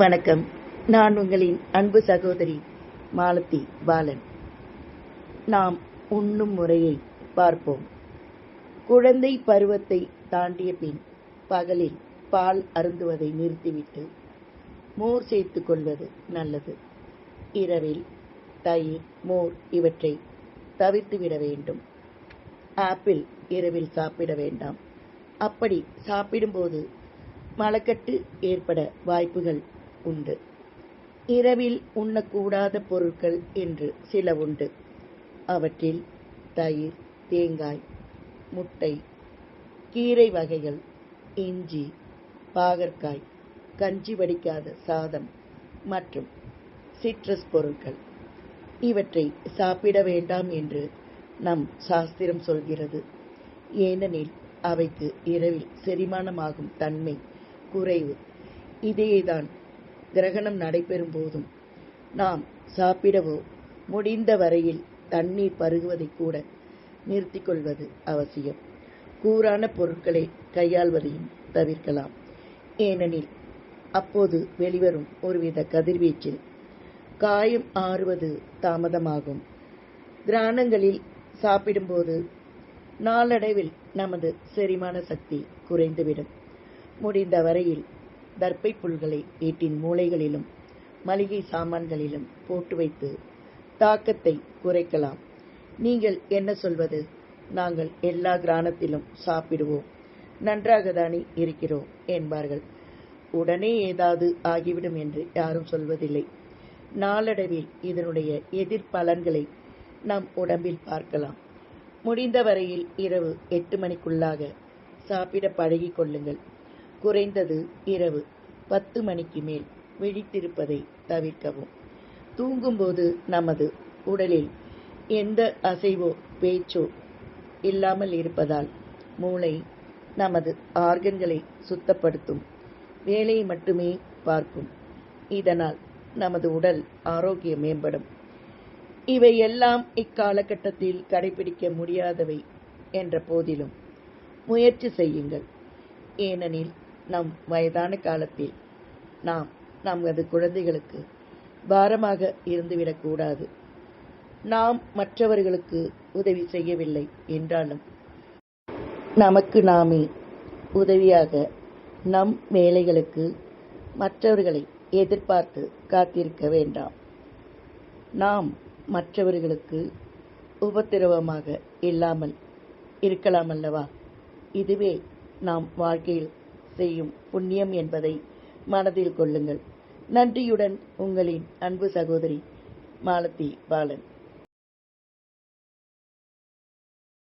வணக்கம். நான் உங்களின் அன்பு சகோதரி மாலதி பாலன். நாம் உண்ணும் முறையை பார்ப்போம். குழந்தை பருவத்தை தாண்டிய பின் பகலில் பால் அருந்துவதை நிறுத்திவிட்டு மோர் சேர்த்துக் கொள்வது நல்லது. இரவில் தயிர், மோர் இவற்றை தவிர்த்துவிட வேண்டும். ஆப்பிள் இரவில் சாப்பிட வேண்டாம். அப்படி சாப்பிடும்போது மலக்கட்டு ஏற்பட வாய்ப்புகள் உண்டு. இரவில் உண்ணக்கூடாத பொருட்கள் என்று சில உண்டு. அவற்றில் தயிர், தேங்காய், முட்டை, கீரை வகைகள், இஞ்சி, பாகற்காய், கஞ்சி வடிக்காத சாதம் மற்றும் சிட்ரஸ் பொருட்கள் இவற்றை சாப்பிட வேண்டாம் என்று நம் சாஸ்திரம் சொல்கிறது. ஏனெனில் அவைக்கு இரவில் செரிமானமாகும் தன்மை குறைவு. இதையேதான் கிரகணம் நடைபெறும் போதும் நாம் சாப்பிடவோ முடிந்த வரையில் தண்ணீர் பருகுவதை கூட நிறுத்திக் கொள்வது அவசியம். கூரான பொருட்களை கையாள்வதையும் தவிர்க்கலாம். ஏனெனில் அப்போது வெளிவரும் ஒருவித கதிர்வீச்சில் காயம் ஆறுவது தாமதமாகும். கிராணங்களில் சாப்பிடும்போது நாளடைவில் நமது செரிமான சக்தி குறைந்துவிடும். முடிந்த வரையில் தர்ப்பை புல்களை வீட்டின் மூலைகளிலும் மளிகை சாமான்களிலும் போட்டு வைத்து தாக்கத்தை குறைக்கலாம். நீங்கள் என்ன சொல்வது? நாங்கள் எல்லா கிராணத்திலும் சாப்பிடுவோம், நன்றாகத்தானே இருக்கிறோம் என்பார்கள். உடனே ஏதாவது ஆகிவிடும் என்று யாரும் சொல்வதில்லை. நாளடைவில் இதனுடைய எதிர்பலன்களை நம் உடம்பில் பார்க்கலாம். முடிந்த வரையில் இரவு 8 மணிக்குள்ளாக சாப்பிட பழகிக் கொள்ளுங்கள். குறைந்தது இரவு 10 மணிக்கு மேல் விழித்திருப்பதை தவிர்க்கவும். தூங்கும்போது நமது உடலில் எந்த அசைவோ பேச்சோ இல்லாமல் இருப்பதால் மூளை நமது ஆர்கன்களை சுத்தப்படுத்தும் வேலையை மட்டுமே பார்க்கும். இதனால் நமது உடல் ஆரோக்கியம் மேம்படும். இவை எல்லாம் இக்காலகட்டத்தில் கடைபிடிக்க முடியாதவை என்ற போதிலும் முயற்சி செய்யுங்கள். ஏனெனில் நம் வயதான காலத்தில் நாம் நமது குழந்தைகளுக்கு பாரமாக இருந்துவிடக்கூடாது. நாம் மற்றவர்களுக்கு உதவி செய்யவில்லை என்றாலும் நமக்கு நாமே உதவியாக நம் வேலைகளுக்கு மற்றவர்களை எதிர்பார்த்து காத்திருக்க வேண்டாம். நாம் மற்றவர்களுக்கு உபத்திரவமாக இல்லாமல் இருக்கலாம் அல்லவா? இதுவே நாம் வாழ்க்கையில் செய்யும் புண்ணியம் என்பதை மனதில் கொள்ளுங்கள். நன்றியுடன் உங்களின் அன்பு சகோதரி மாலதி பாலன்.